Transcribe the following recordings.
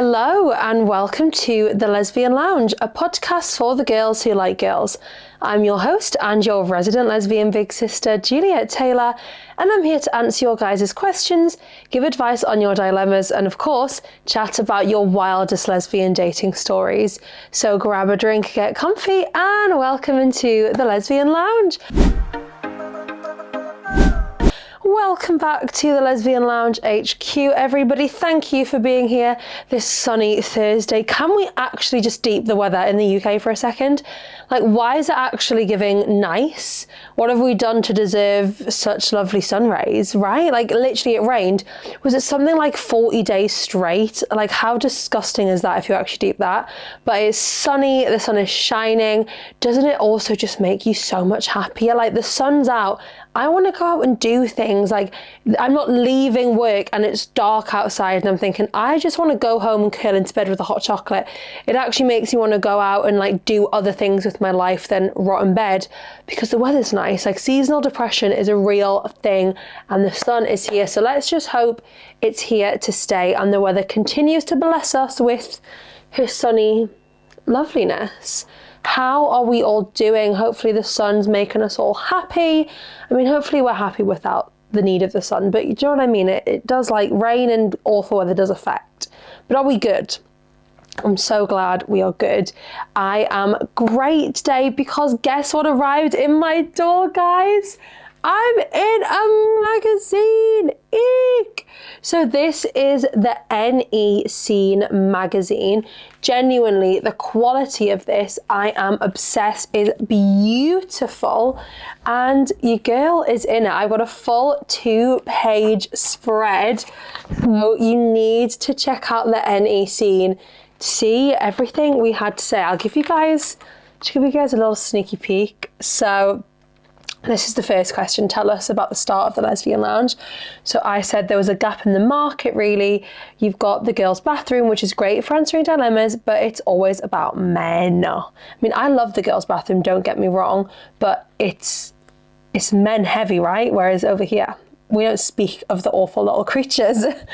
Hello and welcome to the Lesbian Lounge, a podcast for the girls who like girls. I'm your host and your resident lesbian big sister, Juliet Taylor, and I'm here to answer your guys' questions, give advice on your dilemmas, and of course, chat about your wildest lesbian dating stories. So grab a drink, get comfy, and welcome into the Lesbian Lounge. Welcome back to the Lesbian Lounge HQ, everybody. Thank you for being here this sunny Thursday. Can we actually just deep the weather in the UK for a second? Like, why is it actually giving nice? What have we done to deserve such lovely sun rays, right? Like, literally it rained. Was it something like 40 days straight? Like, how disgusting is that if you actually deep that? But it's sunny, the sun is shining. Doesn't it also just make you so much happier? Like, the sun's out. I want to go out and do things. Like, I'm not leaving work and it's dark outside and I'm thinking, I just want to go home and curl into bed with a hot chocolate. It actually makes me want to go out and like do other things with my life than rot in bed because the weather's nice. Like, seasonal depression is a real thing and the sun is here. So let's just hope it's here to stay and the weather continues to bless us with her sunny loveliness. How are we all doing? Hopefully the sun's making us all happy. I mean, hopefully we're happy without the need of the sun, but you know what I mean? It does, like, rain and awful weather does affect. But are we good? I'm so glad we are good. I am great today because guess what arrived in my door, guys? I'm in a magazine. Eek! So this is the NE Scene magazine. Genuinely, the quality of this, I am obsessed, is beautiful. And your girl is in it. I've got a full 2-page spread. So you need to check out the NE Scene. See everything we had to say. I'll give you guys a little sneaky peek. So this is the first question. Tell us about the start of the Lesbian Lounge. So I said there was a gap in the market, really. You've got the girls' bathroom, which is great for answering dilemmas, but it's always about men. I mean, I love the girls' bathroom, don't get me wrong, but it's men heavy, right? Whereas over here, we don't speak of the awful little creatures. It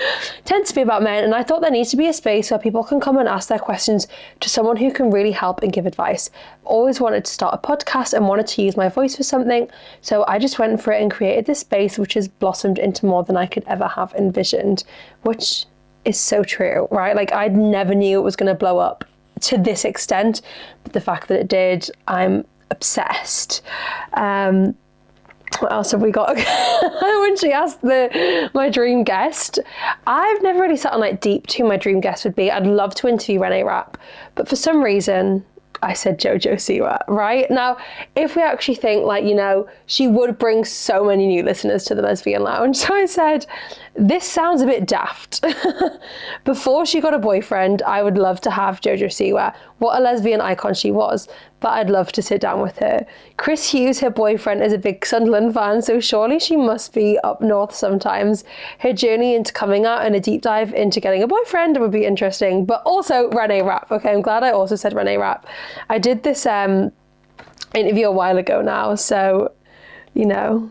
tends to be about men, and I thought there needs to be a space where people can come and ask their questions to someone who can really help and give advice. Always wanted to start a podcast and wanted to use my voice for something, so I just went for it and created this space which has blossomed into more than I could ever have envisioned, which is so true, right? Like, I never knew it was going to blow up to this extent, but the fact that it did, I'm obsessed. What else have we got? When she asked my dream guest, I've never really sat on like deep to who my dream guest would be. I'd love to interview Renee Rapp, but for some reason I said Jojo Siwa, right? Now, if we actually think, like, you know, she would bring so many new listeners to the Lesbian Lounge. So I said, this sounds a bit daft. Before she got a boyfriend, I would love to have Jojo Siwa. What a lesbian icon she was. But I'd love to sit down with her. Chris Hughes, her boyfriend, is a big Sunderland fan, so surely she must be up north sometimes. Her journey into coming out and a deep dive into getting a boyfriend would be interesting. But also Renee Rapp. Okay, I'm glad I also said Renee Rapp. I did this interview a while ago now, so, you know,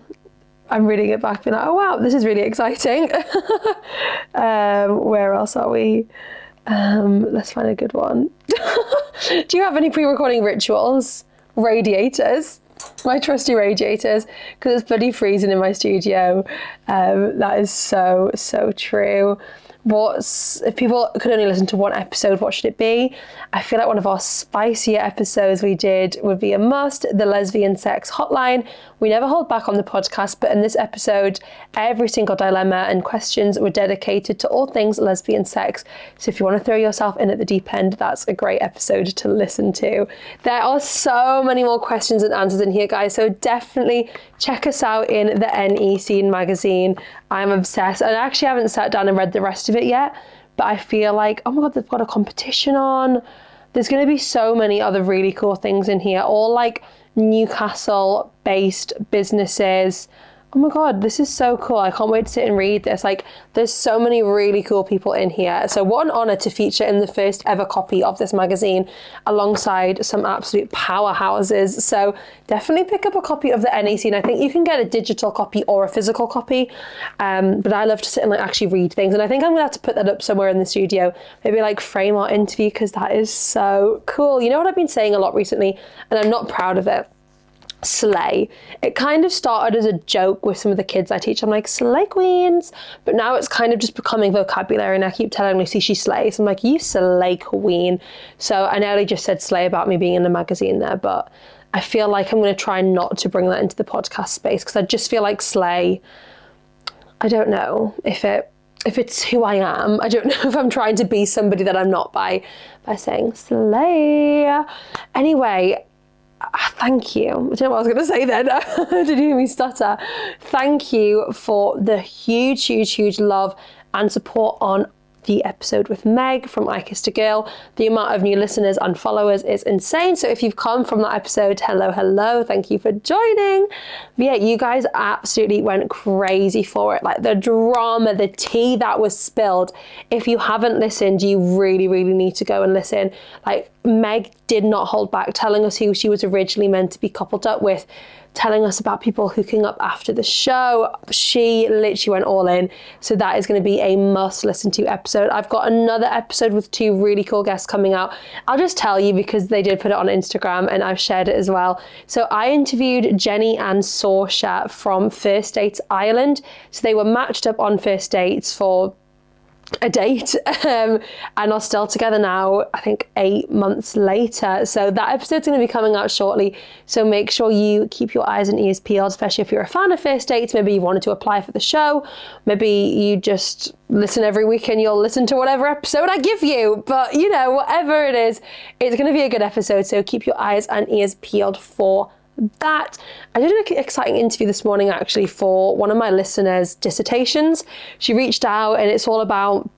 I'm reading it back being like, oh wow, this is really exciting. Where else are we? Let's find a good one. Do you have any pre-recording rituals? Radiators. My trusty radiators, because it's bloody freezing in my studio. That is so true. If people could only listen to one episode, what should it be? I feel like one of our spicier episodes we did would be a must, the lesbian sex hotline. We never hold back on the podcast, but in this episode, every single dilemma and questions were dedicated to all things lesbian sex. So if you want to throw yourself in at the deep end, that's a great episode to listen to. There are so many more questions and answers in here, guys, so definitely check us out in the NE Scene magazine. I'm obsessed. I actually haven't sat down and read the rest of it yet, but I feel like, oh my God, they've got a competition on. There's going to be so many other really cool things in here, all like Newcastle-based businesses. Oh my God, this is so cool. I can't wait to sit and read this. Like, there's so many really cool people in here. So what an honor to feature in the first ever copy of this magazine alongside some absolute powerhouses. So definitely pick up a copy of the NAC. And I think you can get a digital copy or a physical copy. But I love to sit and like actually read things. And I think I'm gonna have to put that up somewhere in the studio, maybe like frame our interview, because that is so cool. You know what I've been saying a lot recently, and I'm not proud of it? Slay. It kind of started as a joke with some of the kids I teach. I'm like, slay queens. But now it's kind of just becoming vocabulary, and I keep telling Lucy she slays. I'm like, you slay queen. So I nearly just said slay about me being in the magazine there, but I feel like I'm going to try not to bring that into the podcast space, because I just feel like slay, I don't know if it's who I am. I don't know if I'm trying to be somebody that I'm not by saying slay. Anyway, thank you. I don't know what I was going to say then. Did you hear me stutter? Thank you for the huge love and support on the episode with Meg from I Kissed a Girl. The amount of new listeners and followers is insane. So if you've come from that episode, hello, thank you for joining. But yeah, you guys absolutely went crazy for it. Like the drama, the tea that was spilled. If you haven't listened, you really need to go and listen. Like, Meg did not hold back, telling us who she was originally meant to be coupled up with, telling us about people hooking up after the show. She literally went all in. So that is going to be a must listen to episode. I've got another episode with 2 really cool guests coming out. I'll just tell you because they did put it on Instagram and I've shared it as well. So I interviewed Jenny and Saoirse from First Dates Ireland. So they were matched up on First Dates for a date and are still together now, I think 8 months later. So that episode's going to be coming out shortly. So make sure you keep your eyes and ears peeled, especially if you're a fan of First Dates. Maybe you wanted to apply for the show. Maybe you just listen every week and you'll listen to whatever episode I give you. But you know, whatever it is, it's going to be a good episode. So keep your eyes and ears peeled for that. I did an exciting interview this morning actually for one of my listeners' dissertations. She reached out and it's all about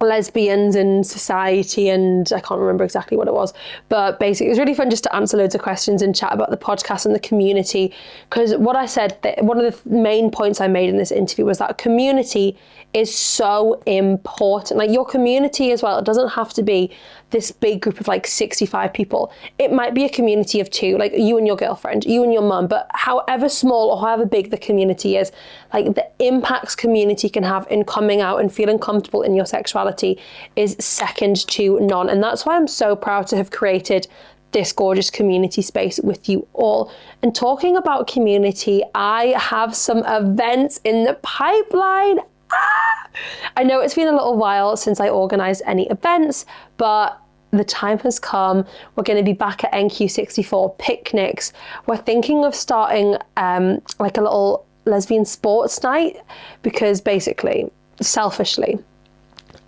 lesbians in society, and I can't remember exactly what it was, but basically it was really fun just to answer loads of questions and chat about the podcast and the community. Because what I said, one of the main points I made in this interview was that community is so important. Like your community as well, it doesn't have to be this big group of like 65 people. It might be a community of 2, like you and your girlfriend, you and your mum, but however small or however big the community is, like the impacts community can have in coming out and feeling comfortable in your sexuality is second to none. And that's why I'm so proud to have created this gorgeous community space with you all. And talking about community, I have some events in the pipeline. I know it's been a little while since I organised any events, but the time has come. We're going to be back at NQ64 picnics. We're thinking of starting like a little lesbian sports night, because basically, selfishly,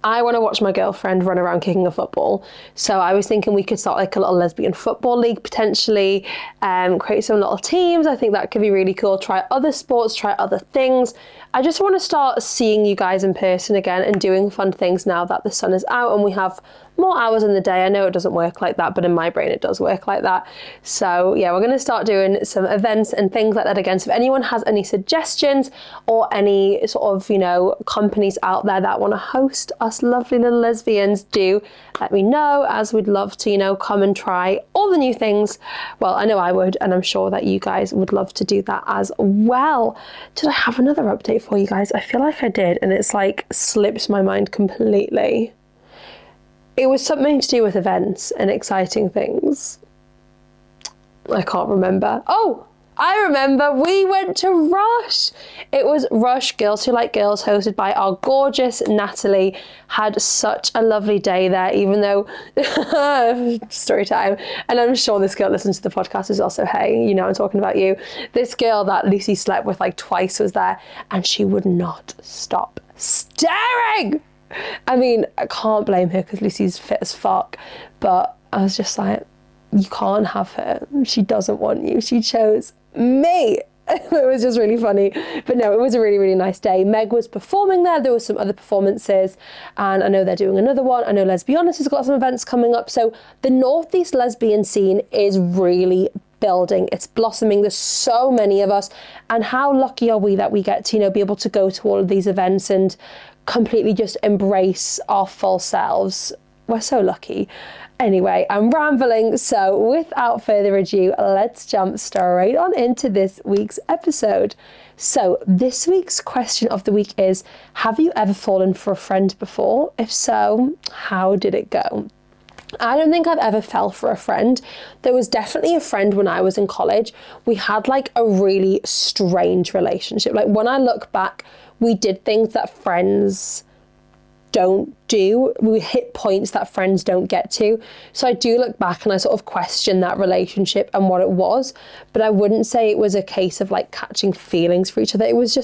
I want to watch my girlfriend run around kicking a football. So I was thinking we could start like a little lesbian football league potentially, create some little teams. I think that could be really cool. Try other sports, try other things. I just want to start seeing you guys in person again and doing fun things now that the sun is out and we have more hours in the day. I know it doesn't work like that, but in my brain it does work like that. So yeah, we're going to start doing some events and things like that again. So if anyone has any suggestions or any sort of, you know, companies out there that want to host us lovely little lesbians, do let me know, as we'd love to, you know, come and try all the new things. Well, I know I would, and I'm sure that you guys would love to do that as well. Did I have another update for you guys? I feel like I did, and it's like slipped my mind completely. It was something to do with events and exciting things. I can't remember. Oh, I remember. We went to Rush. It was Rush Girls Who Like Girls, hosted by our gorgeous Natalie. Had such a lovely day there, even though story time. And I'm sure this girl listens to the podcast as well. So hey, you know I'm talking about you. This girl that Lucy slept with like twice was there, and she would not stop staring. I mean, I can't blame her because Lucy's fit as fuck, but I was just like, you can't have her. She doesn't want you. She chose me. It was just really funny. But no, it was a really nice day. Meg was performing there. There were some other performances, and I know they're doing another one. I know Lesbian has got some events coming up. So the Northeast lesbian scene is really building, it's blossoming. There's so many of us, and how lucky are we that we get to, be able to go to all of these events and completely just embrace our full selves. We're so lucky. Anyway, I'm rambling, so without further ado, let's jump straight on into this week's episode. So this week's question of the week is, have you ever fallen for a friend before? If so, how did it go? I don't think I've ever fell for a friend. There was definitely a friend when I was in college. We had like a really strange relationship. Like when I look back, we did things that friends don't do. We hit points that friends don't get to. So I do look back and I sort of question that relationship and what it was, but I wouldn't say it was a case of like catching feelings for each other. It was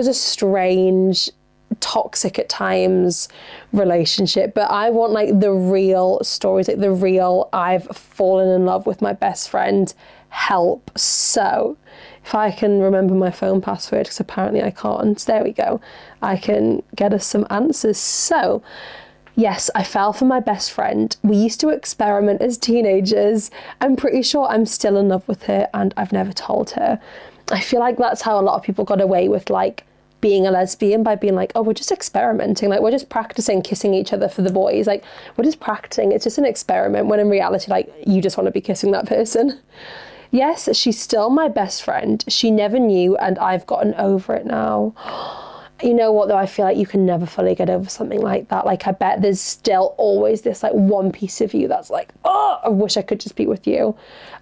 a strange, toxic at times relationship. But I want like the real stories, like the real I've fallen in love with my best friend help. So if I can remember my phone password, because apparently I can't, there we go, I can get us some answers. So yes, I fell for my best friend. We used to experiment as teenagers. I'm pretty sure I'm still in love with her and I've never told her. I feel like that's how a lot of people got away with like being a lesbian, by being like, oh, we're just experimenting, like we're just practicing kissing each other for the boys, like we're just practicing, it's just an experiment, when in reality like you just want to be kissing that person. Yes, she's still my best friend. She never knew and I've gotten over it now. You know what though, I feel like you can never fully get over something like that. Like I bet there's still always this like one piece of you that's like, oh, I wish I could just be with you.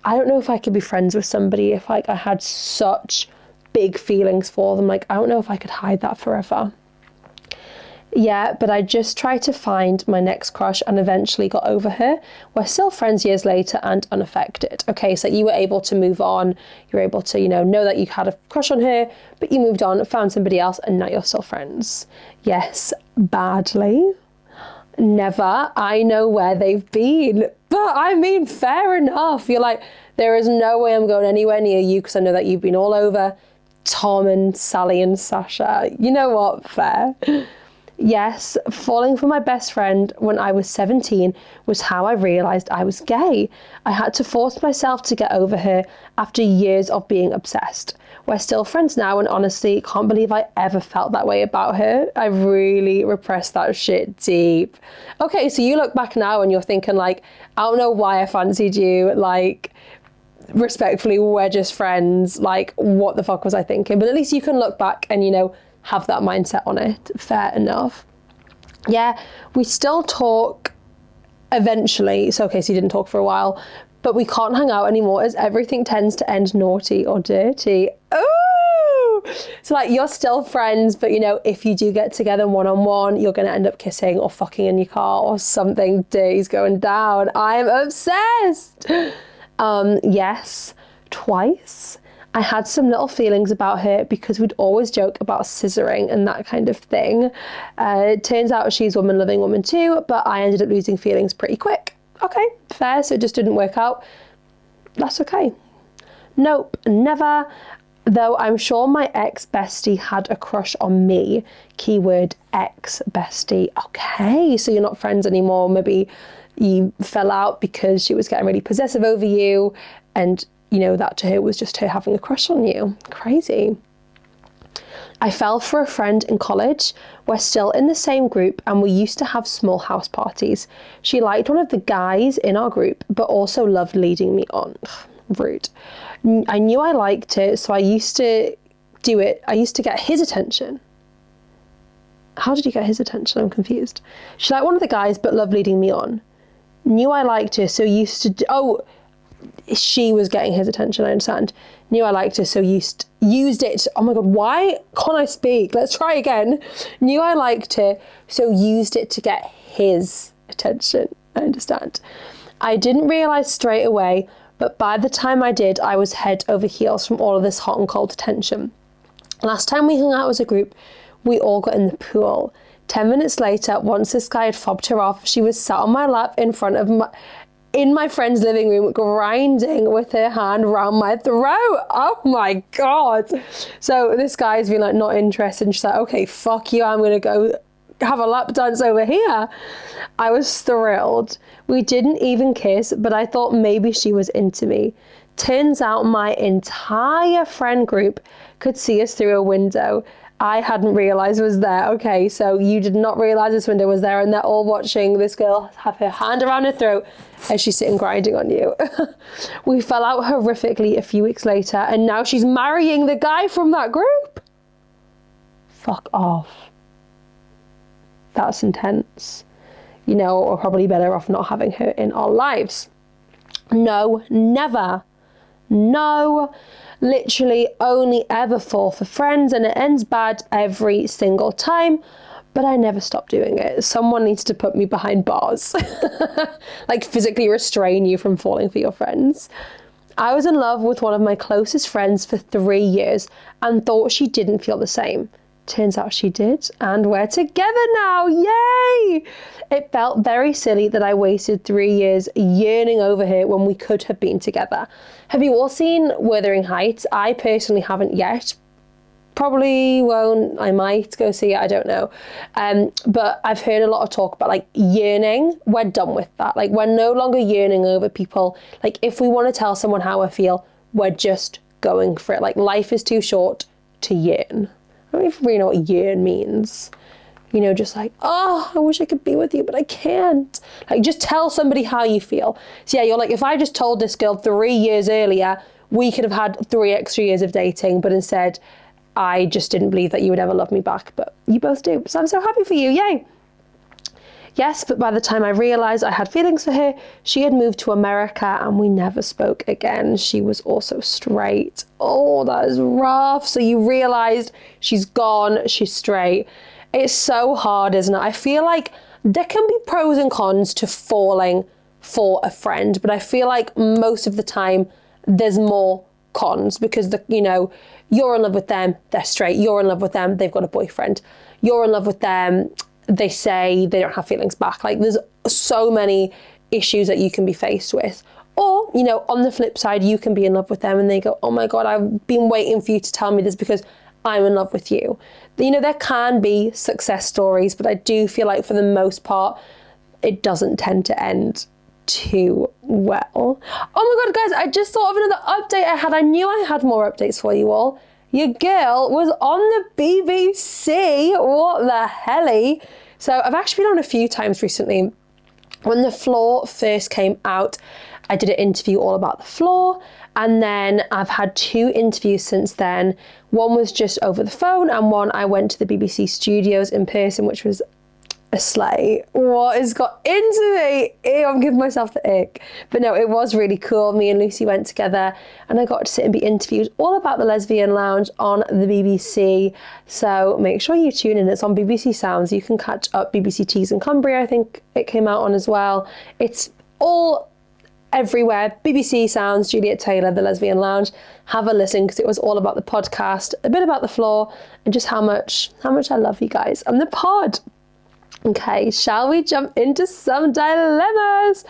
I don't know if I could be friends with somebody if like I had such big feelings for them. Like I don't know if I could hide that forever. Yeah, but I just tried to find my next crush and eventually got over her. We're still friends years later and unaffected. Okay, so you were able to move on. You're able to, know that you had a crush on her, but you moved on, found somebody else, and now you're still friends. Yes, badly. Never. I know where they've been. But I mean, fair enough. You're like, there is no way I'm going anywhere near you because I know that you've been all over Tom and Sally and Sasha. You know what? Fair. Yes, falling for my best friend when I was 17 was how I realised I was gay. I had to force myself to get over her after years of being obsessed. We're still friends now and honestly can't believe I ever felt that way about her. I really repressed that shit deep. Okay, so you look back now and you're thinking like, I don't know why I fancied you, like respectfully, we're just friends, like what the fuck was I thinking? But at least you can look back and have that mindset on it. Fair enough. Yeah, we still talk eventually. So okay, so you didn't talk for a while, but we can't hang out anymore as everything tends to end naughty or dirty. Ooh! So like you're still friends, but if you do get together one-on-one, you're gonna end up kissing or fucking in your car or something dirty's going down. I'm obsessed. Yes, twice. I had some little feelings about her because we'd always joke about scissoring and that kind of thing. It turns out she's woman-loving woman too, but I ended up losing feelings pretty quick. Okay, fair, so it just didn't work out. That's okay. Nope, never. Though I'm sure my ex-bestie had a crush on me. Keyword ex-bestie. Okay, so you're not friends anymore. Maybe you fell out because she was getting really possessive over you and that to her was just her having a crush on you. Crazy. I fell for a friend in college. We're still in the same group and we used to have small house parties. She liked one of the guys in our group, but also loved leading me on. Rude. I knew I liked her, so I used to do it. I used to get his attention. How did you get his attention? I'm confused. She liked one of the guys, but loved leading me on. Knew I liked her, so used to... she was getting his attention, I understand. Knew I liked her, so used it. Oh my God, why can't I speak? Let's try again. Knew I liked her, so used it to get his attention. I understand. I didn't realise straight away, but by the time I did, I was head over heels from all of this hot and cold attention. Last time we hung out as a group, we all got in the pool. 10 minutes later, once this guy had fobbed her off, she was sat on my lap in my friend's living room, grinding with her hand around my throat. Oh my God. So this guy's been like, not interested. And she's like, okay, fuck you. I'm going to go have a lap dance over here. I was thrilled. We didn't even kiss, but I thought maybe she was into me. Turns out my entire friend group could see us through a window. I hadn't realised was there. Okay, so you did not realise this window was there, and they're all watching this girl have her hand around her throat as she's sitting grinding on you. We fell out horrifically a few weeks later, and now she's marrying the guy from that group. Fuck off. That's intense. You know, we're probably better off not having her in our lives. No, never. No, literally only ever fall for friends, and it ends bad every single time, but I never stop doing it. Someone needs to put me behind bars, like physically restrain you from falling for your friends. I was in love with one of my closest friends for 3 years and thought she didn't feel the same. Turns out she did, and we're together now. Yay! It felt very silly that I wasted 3 years yearning over her when we could have been together. Have you all seen Wuthering Heights? I personally haven't yet. Probably won't. I might go see it. I don't know. But I've heard a lot of talk about like yearning. We're done with that. Like, we're no longer yearning over people. Like, if we want to tell someone how I feel, we're just going for it. Like, life is too short to yearn. I don't even really know what yearn means. You know, just like, oh, I wish I could be with you, but I can't. Like, just tell somebody how you feel. So yeah, you're like, if I just told this girl 3 years earlier, we could have had 3 extra years of dating, but instead, I just didn't believe that you would ever love me back. But you both do. So I'm so happy for you. Yay. Yes, but by the time I realised I had feelings for her, she had moved to America and we never spoke again. She was also straight. Oh, that is rough. So you realised she's gone, she's straight. It's so hard, isn't it? I feel like there can be pros and cons to falling for a friend, but I feel like most of the time there's more cons because, you're in love with them, they're straight. You're in love with them, they've got a boyfriend. You're in love with them, they say they don't have feelings back. Like, there's so many issues that you can be faced with. Or, on the flip side, you can be in love with them and they go, oh my God, I've been waiting for you to tell me this because I'm in love with you. There can be success stories, but I do feel like for the most part, it doesn't tend to end too well. Oh my God, guys, I just thought of another update I had. I knew I had more updates for you all. Your girl was on the BBC. What the helly? So I've actually been on a few times recently. When The Floor first came out, I did an interview all about The Floor. And then I've had 2 interviews since then. One was just over the phone and one I went to the BBC studios in person, which was a slay. What has got into me? Ew, I'm giving myself the ick. But no, it was really cool. Me and Lucy went together and I got to sit and be interviewed all about the Lesbian Lounge on the BBC. So make sure you tune in. It's on BBC Sounds. You can catch up BBC Tees and Cumbria, I think it came out on as well. It's all everywhere. BBC Sounds, Juliet Taylor, the Lesbian Lounge. Have a listen because it was all about the podcast, a bit about The Floor, and just how much I love you guys and the pod. Okay, shall we jump into some dilemmas?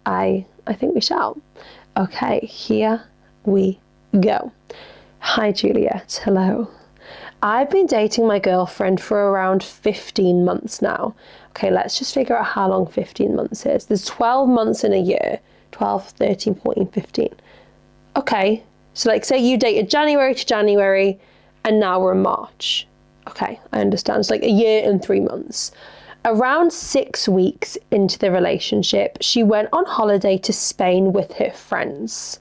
I think we shall. Okay, here we go. Hi, Juliet. Hello. I've been dating my girlfriend for around 15 months now. Okay, let's just figure out how long 15 months is. There's 12 months in a year. 12, 13, 14, 15. Okay, so like say you dated January to January and now we're in March. Okay, I understand. It's like a year and 3 months. Around 6 weeks into the relationship, she went on holiday to Spain with her friends.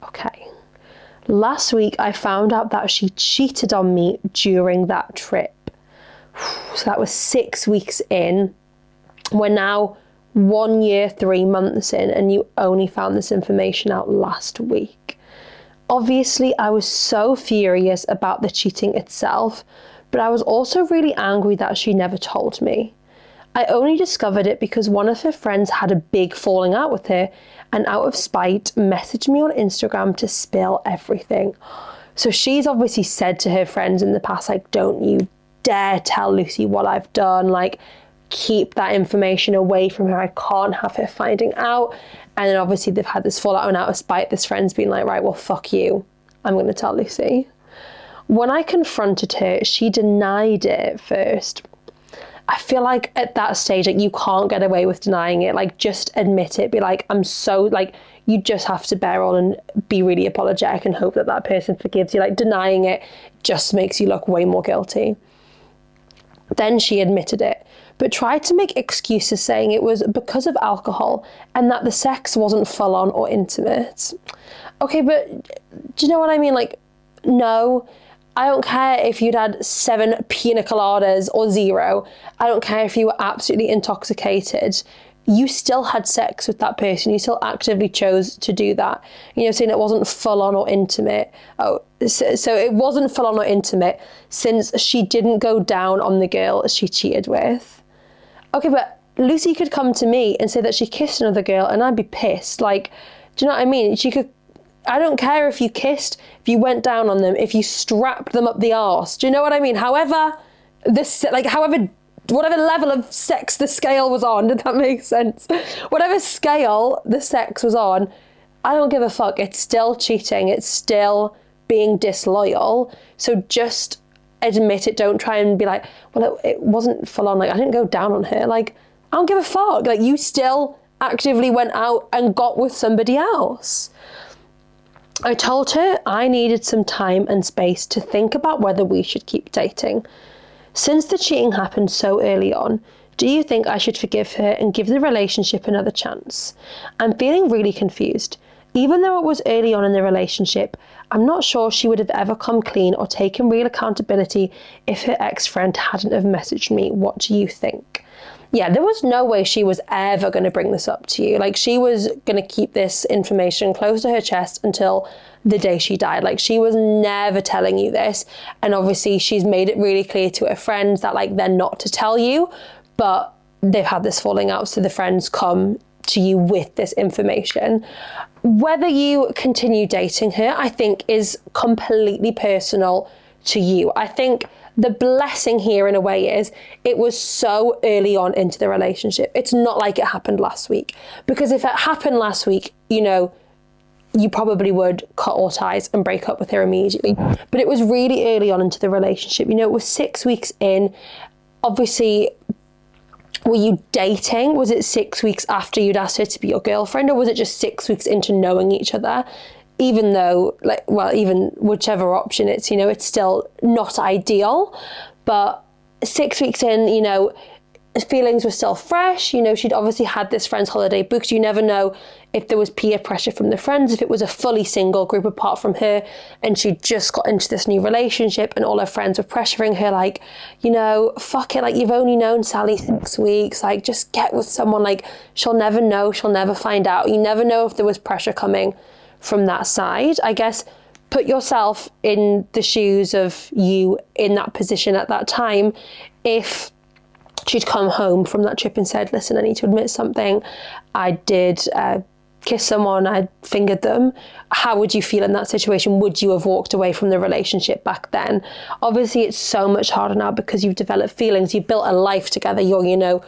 Okay. Last week, I found out that she cheated on me during that trip. So that was 6 weeks in. We're now 1 year, 3 months in, and you only found this information out last week. Obviously, I was so furious about the cheating itself, but I was also really angry that she never told me. I only discovered it because one of her friends had a big falling out with her and out of spite messaged me on Instagram to spill everything. So she's obviously said to her friends in the past, like, don't you dare tell Lucy what I've done. Like, keep that information away from her. I can't have her finding out. And then obviously they've had this fallout and out of spite, this friend's been like, right, well, fuck you. I'm going to tell Lucy. When I confronted her, she denied it at first. I feel like at that stage, like, you can't get away with denying it. Like, just admit it. Be like, I'm so, like, you just have to bear on and be really apologetic and hope that that person forgives you. Like, denying it just makes you look way more guilty. Then she admitted it, but tried to make excuses, saying it was because of alcohol and that the sex wasn't full on or intimate. Okay, but do you know what I mean? Like, no, I don't care if you'd had 7 pina coladas or 0. I don't care if you were absolutely intoxicated. You still had sex with that person. You still actively chose to do that. You know, saying it wasn't full on or intimate. Oh, so it wasn't full on or intimate since she didn't go down on the girl she cheated with. Okay, but Lucy could come to me and say that she kissed another girl and I'd be pissed. Like, do you know what I mean? I don't care if you kissed, if you went down on them, if you strapped them up the arse. Do you know what I mean? However, whatever level of sex the scale was on, did that make sense? Whatever scale the sex was on, I don't give a fuck. It's still cheating. It's still being disloyal. So just admit it. Don't try and be like, well, it wasn't full on. Like, I didn't go down on her. Like, I don't give a fuck. Like, you still actively went out and got with somebody else. I told her I needed some time and space to think about whether we should keep dating. Since the cheating happened so early on, do you think I should forgive her and give the relationship another chance? I'm feeling really confused. Even though it was early on in the relationship, I'm not sure she would have ever come clean or taken real accountability if her ex-friend hadn't have messaged me. What do you think? Yeah, there was no way she was ever going to bring this up to you. Like, she was going to keep this information close to her chest until the day she died. Like, she was never telling you this. And obviously she's made it really clear to her friends that, like, they're not to tell you, but they've had this falling out. So the friends come to you with this information. Whether you continue dating her, I think, is completely personal to you. I think the blessing here in a way is it was so early on into the relationship. It's not like it happened last week, because if it happened last week, you know, you probably would cut all ties and break up with her immediately. But it was really early on into the relationship. You know, it was 6 weeks in. Obviously, were you dating? Was it 6 weeks after you'd asked her to be your girlfriend, or was it just 6 weeks into knowing each other? Even though, like, well, even whichever option it's, you know, it's still not ideal. But 6 weeks in, you know, feelings were still fresh. You know, she'd obviously had this friend's holiday booked. You never know if there was peer pressure from the friends, if it was a fully single group apart from her and she just got into this new relationship and all her friends were pressuring her, like, you know, fuck it, like, you've only known Sally 6 weeks, like, just get with someone, like, she'll never know, she'll never find out. You never know if there was pressure coming from that side. I guess put yourself in the shoes of you in that position at that time. If she'd come home from that trip and said, listen, I need to admit something, I did kiss someone, I fingered them, how would you feel in that situation? Would you have walked away from the relationship back then? Obviously it's so much harder now because you've developed feelings, you've built a life together, you're, you know,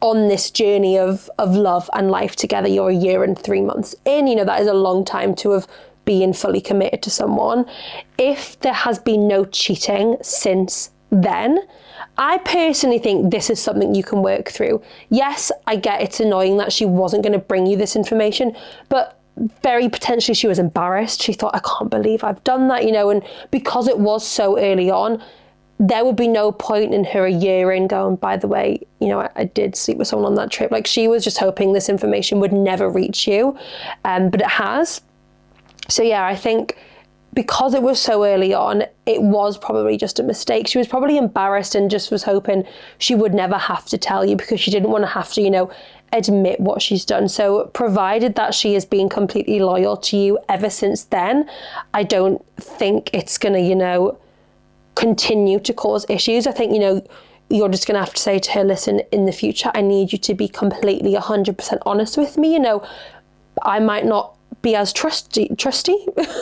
on this journey of love and life together. You're 1 year and 3 months in. You know, that is a long time to have been fully committed to someone. If there has been no cheating since then, I personally think this is something you can work through. Yes, I get it's annoying that she wasn't going to bring you this information, but very potentially she was embarrassed. She thought, I can't believe I've done that, you know, and because it was so early on, there would be no point in her 1 year in going, by the way, you know, I did sleep with someone on that trip. Like, she was just hoping this information would never reach you, but it has. So yeah, I think because it was so early on, it was probably just a mistake. She was probably embarrassed and just was hoping she would never have to tell you because she didn't want to have to, you know, admit what she's done. So provided that she has been completely loyal to you ever since then, I don't think it's going to, you know, continue to cause issues. I think, you know, you're just going to have to say to her, listen, in the future, I need you to be completely 100% honest with me. You know, I might not be as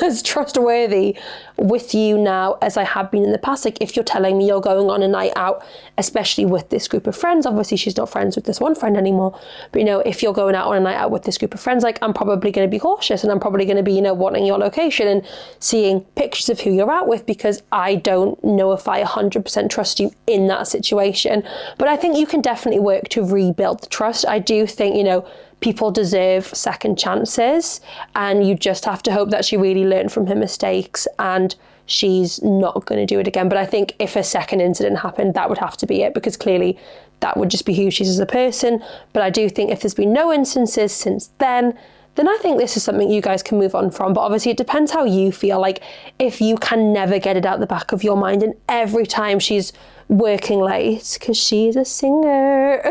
as trustworthy with you now as I have been in the past. Like, if you're telling me you're going on a night out, especially with this group of friends, obviously she's not friends with this one friend anymore, but, you know, if you're going out on a night out with this group of friends, like, I'm probably going to be cautious, and I'm probably going to be, you know, wanting your location and seeing pictures of who you're out with, because I don't know if I 100% trust you in that situation. But I think you can definitely work to rebuild the trust. I do think, you know, people deserve second chances, and you just have to hope that she really learned from her mistakes and she's not going to do it again. But I think if a second incident happened, that would have to be it, because clearly that would just be who she is as a person. But I do think if there's been no instances since then I think this is something you guys can move on from. But obviously it depends how you feel. Like, if you can never get it out the back of your mind, and every time she's working late because she's a singer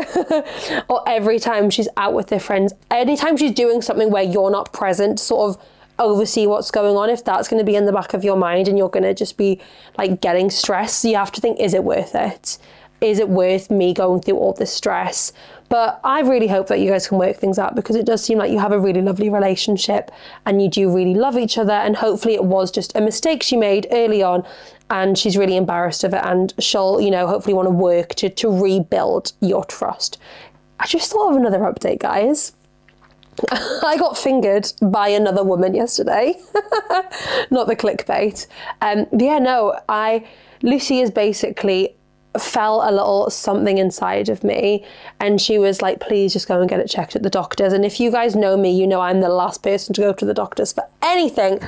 or every time she's out with her friends, anytime she's doing something where you're not present, sort of oversee what's going on, if that's going to be in the back of your mind and you're going to just be like getting stressed, you have to think, is it worth it? Is it worth me going through all this stress? But I really hope that you guys can work things out, because it does seem like you have a really lovely relationship and you do really love each other. And hopefully it was just a mistake she made early on and she's really embarrassed of it, and she'll, you know, hopefully want to work to rebuild your trust. I just thought of another update, guys. I got fingered by another woman yesterday. Not the clickbait. Lucy is basically felt a little something inside of me, and she was like, please just go and get it checked at the doctor's. And if you guys know me, you know I'm the last person to go to the doctor's for anything.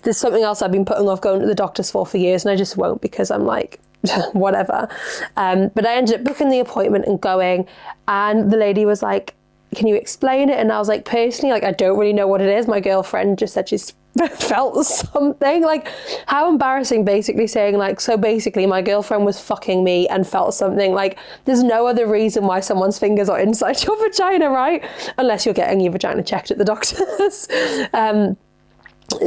There's something else I've been putting off going to the doctor's for years, and I just won't, because I'm like, whatever. But I ended up booking the appointment and going, and the lady was like, can you explain it? And I was like, personally, like, I don't really know what it is. My girlfriend just said she's felt something. Like, how embarrassing, basically saying like, so basically my girlfriend was fucking me and felt something. Like, there's no other reason why someone's fingers are inside your vagina, right? Unless you're getting your vagina checked at the doctor's.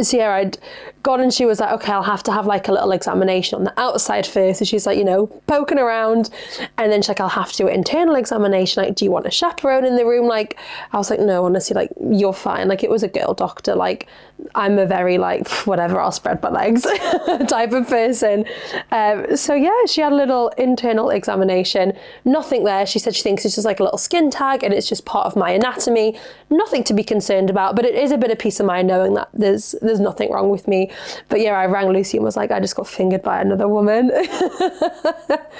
So yeah, I'd gone and she was like, okay, I'll have to have like a little examination on the outside first. So she's like, you know, poking around. And then she's like, I'll have to do an internal examination. Like, do you want a chaperone in the room? Like, I was like, no, honestly, like, you're fine. Like, it was a girl doctor. Like, I'm a very like, whatever, I'll spread my legs type of person. So yeah, she had a little internal examination. Nothing there. She said she thinks it's just like a little skin tag and it's just part of my anatomy. Nothing to be concerned about, but it is a bit of peace of mind knowing that there's nothing wrong with me. But yeah, I rang Lucy and was like, I just got fingered by another woman. But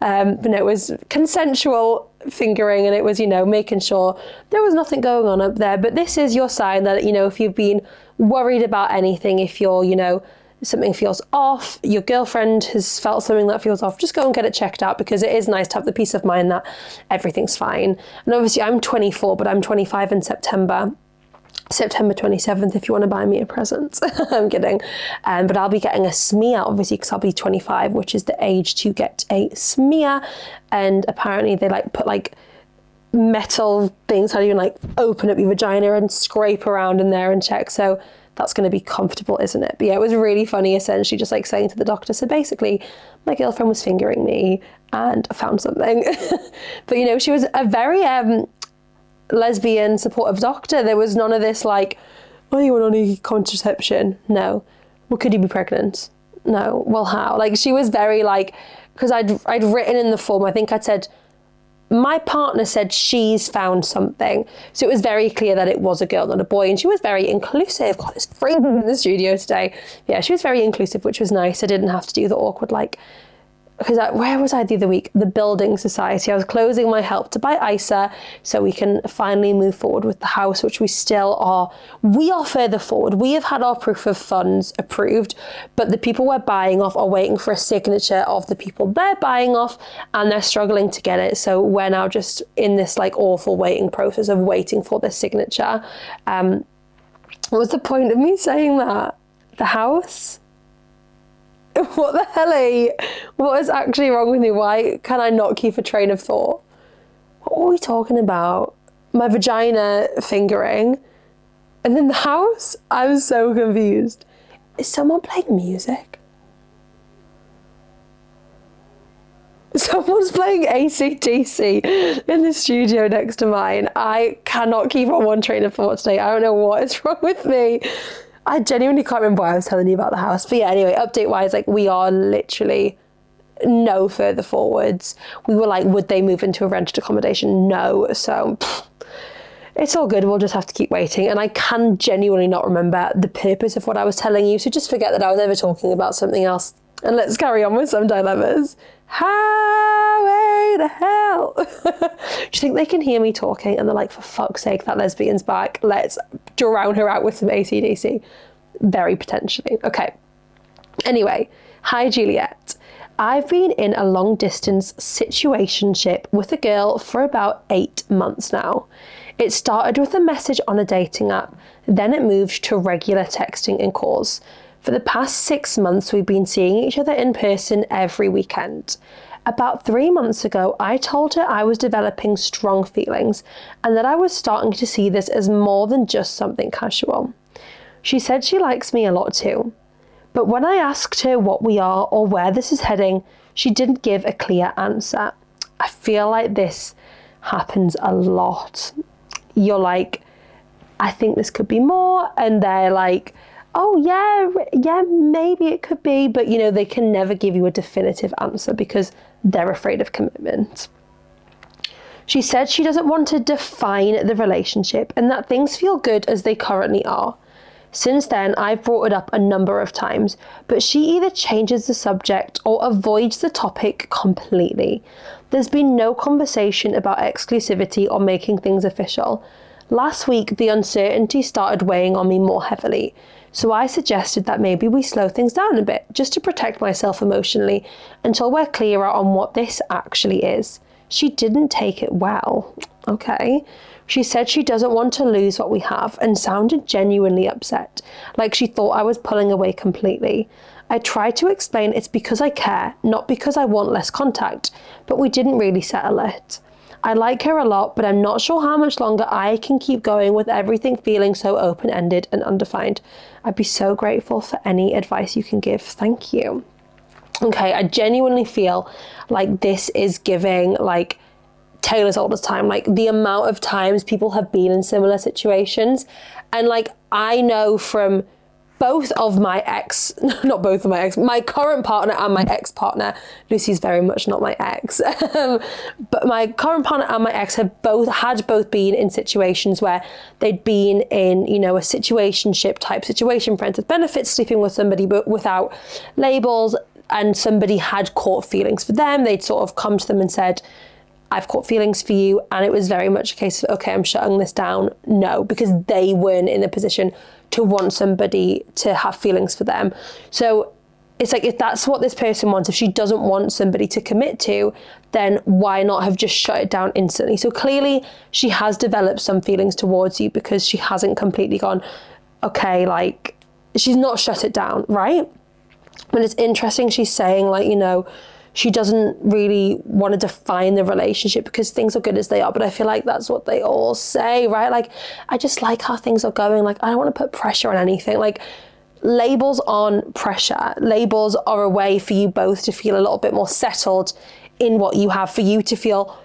no, it was consensual fingering, and it was, you know, making sure there was nothing going on up there. But this is your sign that, you know, if you've been worried about anything, if you're, you know, something feels off, your girlfriend has felt something that feels off, just go and get it checked out, because it is nice to have the peace of mind that everything's fine. And obviously I'm 24, but I'm 25 in September 27th, if you want to buy me a present. I'm kidding. But I'll be getting a smear, obviously, because I'll be 25, which is the age to get a smear. And apparently they like put like metal things, how do you like open up your vagina and scrape around in there and check. So that's going to be comfortable, isn't it? But yeah, it was really funny, essentially just like saying to the doctor, so basically my girlfriend was fingering me and I found something. But, you know, she was a very lesbian supportive doctor. There was none of this like, oh, you want any contraception? No. Well, could you be pregnant? No. Well, how? Like, she was very like, because I'd written in the form, I think I'd said, my partner said she's found something. So it was very clear that it was a girl, not a boy. And she was very inclusive. God, it's freezing in the studio today. Yeah, she was very inclusive, which was nice. I didn't have to do the awkward like, because where was I the other week? The building society. I was closing my help to buy ISA so we can finally move forward with the house, which we still are. We are further forward. We have had our proof of funds approved, but the people we're buying off are waiting for a signature of the people they're buying off, and they're struggling to get it. So we're now just in this like awful waiting process of waiting for the signature. What was the point of me saying that? The house? What the hell? What is actually wrong with me? Why can I not keep a train of thought? What were we talking about? My vagina fingering. And then the house? I'm so confused. Is someone playing music? Someone's playing AC/DC in the studio next to mine. I cannot keep on one train of thought today. I don't know what is wrong with me. I genuinely can't remember why I was telling you about the house. But yeah, anyway, update wise, like we are literally no further forwards. We were like, would they move into a rented accommodation? No. So it's all good. We'll just have to keep waiting. And I can genuinely not remember the purpose of what I was telling you. So just forget that I was ever talking about something else. And let's carry on with some dilemmas. Highway to hell. Do you think they can hear me talking and they're like, for fuck's sake, that lesbian's back. Let's drown her out with some AC/DC. Very potentially. Okay. Anyway, hi Juliet. I've been in a long distance situationship with a girl for about 8 months now. It started with a message on a dating app, then it moved to regular texting and calls. For the past 6 months, we've been seeing each other in person every weekend. About 3 months ago, I told her I was developing strong feelings and that I was starting to see this as more than just something casual. She said she likes me a lot too. But when I asked her what we are or where this is heading, she didn't give a clear answer. I feel like this happens a lot. You're like, I think this could be more, and they're like, oh yeah, maybe it could be, but you know, they can never give you a definitive answer because they're afraid of commitment. She said she doesn't want to define the relationship and that things feel good as they currently are. Since then, I've brought it up a number of times, but she either changes the subject or avoids the topic completely. There's been no conversation about exclusivity or making things official. Last week, the uncertainty started weighing on me more heavily, so I suggested that maybe we slow things down a bit, just to protect myself emotionally, until we're clearer on what this actually is. She didn't take it well. Okay. She said she doesn't want to lose what we have and sounded genuinely upset, like she thought I was pulling away completely. I tried to explain it's because I care, not because I want less contact, but we didn't really settle it. I like her a lot, but I'm not sure how much longer I can keep going with everything feeling so open-ended and undefined. I'd be so grateful for any advice you can give. Thank you. Okay, I genuinely feel like this is giving like Taylor's all the time, like the amount of times people have been in similar situations. And like, I know from both of my ex, not both of my ex, my current partner and my ex-partner, Lucy's very much not my ex, but my current partner and my ex had both been in situations where they'd been in, you know, a situationship type situation, friends with benefits, sleeping with somebody but without labels, and somebody had caught feelings for them. They'd sort of come to them and said, I've caught feelings for you. And it was very much a case of, okay, I'm shutting this down. No, because they weren't in a position to want somebody to have feelings for them. So it's like, if that's what this person wants, if she doesn't want somebody to commit to, then why not have just shut it down instantly? So clearly she has developed some feelings towards you because she hasn't completely gone, okay, like she's not shut it down, right? But it's interesting she's saying like, you know, she doesn't really want to define the relationship because things are good as they are. But I feel like that's what they all say, right? Like, I just like how things are going. Like, I don't want to put pressure on anything. Like, labels aren't pressure. Labels are a way for you both to feel a little bit more settled in what you have, for you to feel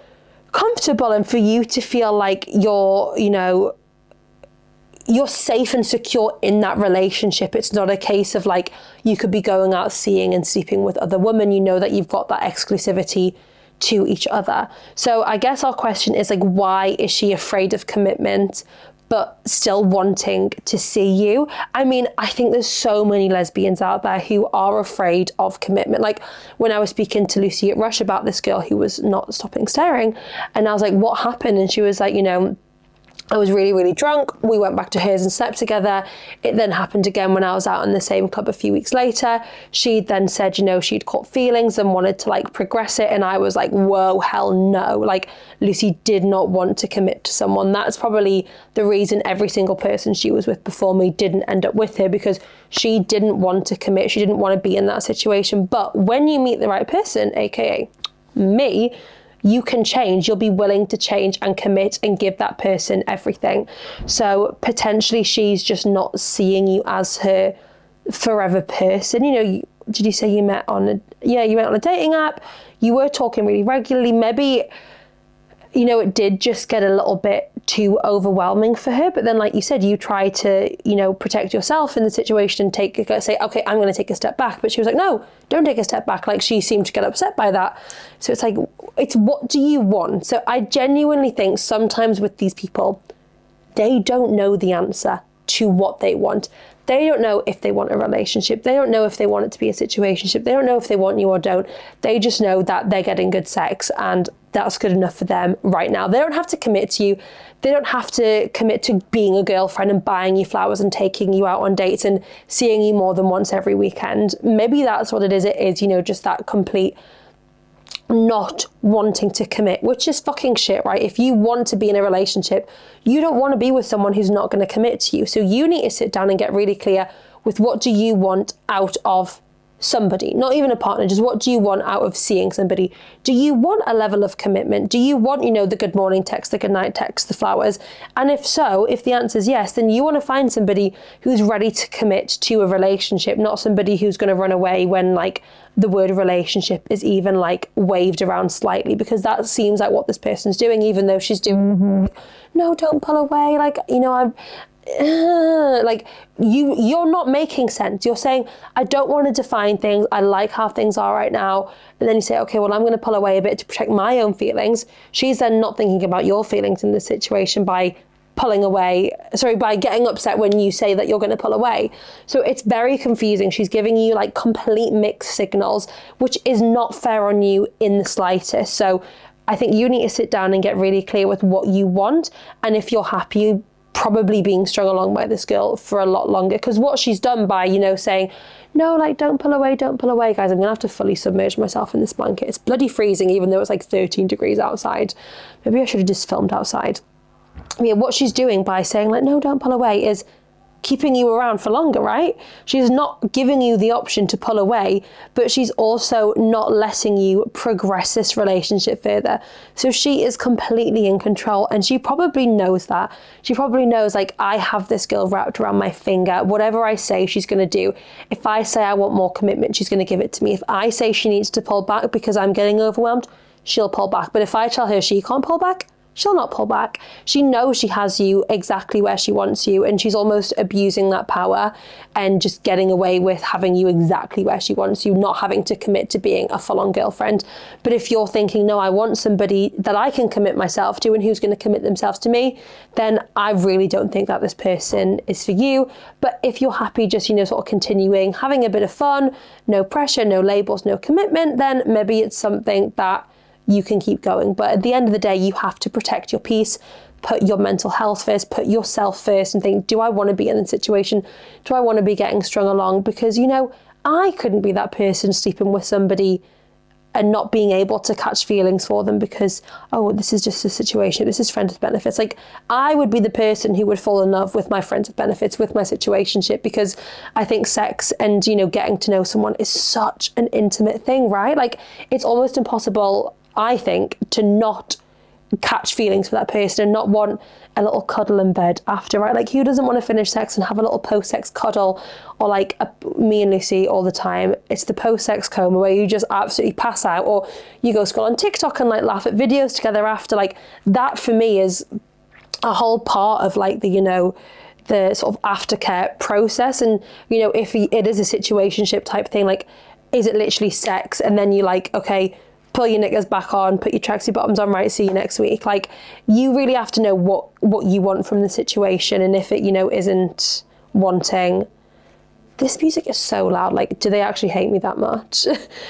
comfortable and for you to feel like you're, you know, you're safe and secure in that relationship. It's not a case of like, you could be going out seeing and sleeping with other women. You know that you've got that exclusivity to each other. So I guess our question is like, why is she afraid of commitment, but still wanting to see you? I mean, I think there's so many lesbians out there who are afraid of commitment. Like when I was speaking to Lucy at Rush about this girl who was not stopping staring, and I was like, what happened? And she was like, you know, I was really, really drunk. We went back to hers and slept together. It then happened again when I was out in the same club a few weeks later. She then said, you know, she'd caught feelings and wanted to like progress it. And I was like, whoa, hell no. Like Lucy did not want to commit to someone. That's probably the reason every single person she was with before me didn't end up with her, because she didn't want to commit. She didn't want to be in that situation. But when you meet the right person, AKA me, you can change. You'll be willing to change and commit and give that person everything. So potentially she's just not seeing you as her forever person. You know, did you say you met on a dating app? You were talking really regularly. Maybe, you know, it did just get a little bit too overwhelming for her. But then, like you said, you try to, you know, protect yourself in the situation and say, okay, I'm going to take a step back. But she was like, no, don't take a step back. Like, she seemed to get upset by that. So it's like, it's what do you want? So I genuinely think sometimes with these people, they don't know the answer to what they want. They don't know if they want a relationship. They don't know if they want it to be a situationship. They don't know if they want you or don't. They just know that they're getting good sex and that's good enough for them right now. They don't have to commit to you. They don't have to commit to being a girlfriend and buying you flowers and taking you out on dates and seeing you more than once every weekend. Maybe that's what it is. It is, you know, just that complete not wanting to commit, which is fucking shit, right? If you want to be in a relationship, you don't want to be with someone who's not going to commit to you. So you need to sit down and get really clear with what do you want out of somebody, not even a partner, just what do you want out of seeing somebody? Do you want a level of commitment? Do you want, you know, the good morning text, the good night text, the flowers? And if so, if the answer is yes, then you want to find somebody who's ready to commit to a relationship, not somebody who's going to run away when, like, the word relationship is even, like, waved around slightly, because that seems like what this person's doing, even though she's doing, no, don't pull away. Like, you know, I'm, like, you're not making sense. You're saying, I don't want to define things. I like how things are right now. And then you say, okay, well, I'm going to pull away a bit to protect my own feelings. She's then not thinking about your feelings in this situation by by getting upset when you say that you're going to pull away. So it's very confusing. She's giving you, like, complete mixed signals, which is not fair on you in the slightest. So I think you need to sit down and get really clear with what you want. And if you're happy probably being strung along by this girl for a lot longer, because what she's done by, you know, saying, no, like, don't pull away, guys, I'm gonna have to fully submerge myself in this blanket. It's bloody freezing, even though it's like 13 degrees outside. Maybe I should have just filmed outside. I mean, what she's doing by saying, like, no, don't pull away, is keeping you around for longer, right? She's not giving you the option to pull away, but she's also not letting you progress this relationship further. So she is completely in control, and she probably knows that. She probably knows, like, I have this girl wrapped around my finger. Whatever I say, she's going to do. If I say I want more commitment, she's going to give it to me. If I say she needs to pull back because I'm getting overwhelmed, she'll pull back. But if I tell her she can't pull back, she'll not pull back. She knows she has you exactly where she wants you, and she's almost abusing that power and just getting away with having you exactly where she wants you, not having to commit to being a full-on girlfriend. But if you're thinking, no, I want somebody that I can commit myself to and who's going to commit themselves to me, then I really don't think that this person is for you. But if you're happy just, you know, sort of continuing, having a bit of fun, no pressure, no labels, no commitment, then maybe it's something that you can keep going. But at the end of the day, you have to protect your peace, put your mental health first, put yourself first, and think, do I want to be in this situation? Do I want to be getting strung along? Because, you know, I couldn't be that person sleeping with somebody and not being able to catch feelings for them because, oh, this is just a situation, this is friends with benefits. Like, I would be the person who would fall in love with my friends with benefits, with my situationship, because I think sex and, you know, getting to know someone is such an intimate thing, right? Like, it's almost impossible, I think, to not catch feelings for that person and not want a little cuddle in bed after, right? Like, who doesn't want to finish sex and have a little post-sex cuddle? Or like me and Lucy all the time, it's the post-sex coma where you just absolutely pass out, or you go scroll on TikTok and like laugh at videos together after. Like, that for me is a whole part of like the, you know, the sort of aftercare process. And, you know, if it is a situationship type thing, like, is it literally sex and then you like, okay, pull your knickers back on, put your tracksuit bottoms on, right, see you next week. Like, you really have to know what you want from the situation. And if it, you know, isn't wanting, this music is so loud, like, do they actually hate me that much?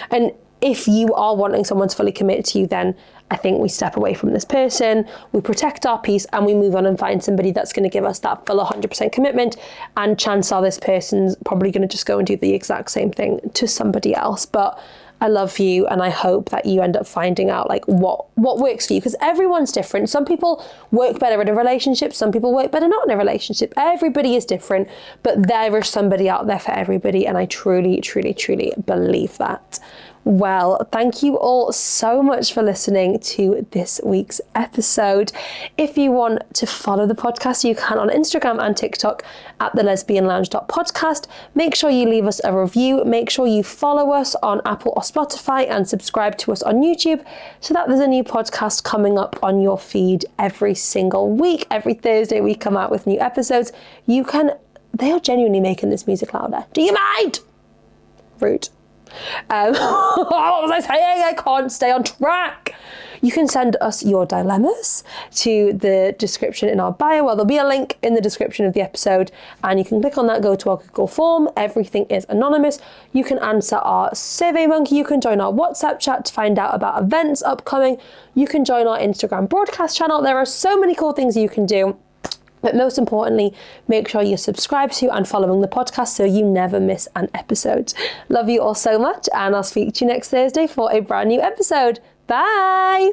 And if you are wanting someone to fully commit to you, then I think we step away from this person, we protect our peace, and we move on and find somebody that's going to give us that full 100% commitment. And chances are this person's probably going to just go and do the exact same thing to somebody else. But I love you, and I hope that you end up finding out like what works for you, because everyone's different. Some people work better in a relationship, some people work better not in a relationship. Everybody is different, but there is somebody out there for everybody, and I truly, truly, truly believe that. Well, thank you all so much for listening to this week's episode. If you want to follow the podcast, you can on Instagram and TikTok at the lesbianlounge.podcast. Make sure you leave us a review. Make sure you follow us on Apple or Spotify and subscribe to us on YouTube so that there's a new podcast coming up on your feed every single week. Every Thursday we come out with new episodes. They are genuinely making this music louder. Do you mind? Rude. What was I saying? I can't stay on track. You can send us your dilemmas to the description in our bio. Well, there'll be a link in the description of the episode and you can click on that, go to our Google form. Everything is anonymous. You can answer our Survey Monkey. You can join our WhatsApp chat to find out about events upcoming. You can join our Instagram broadcast channel. There are so many cool things you can do. But most importantly, make sure you're subscribed to and following the podcast so you never miss an episode. Love you all so much, and I'll speak to you next Thursday for a brand new episode. Bye!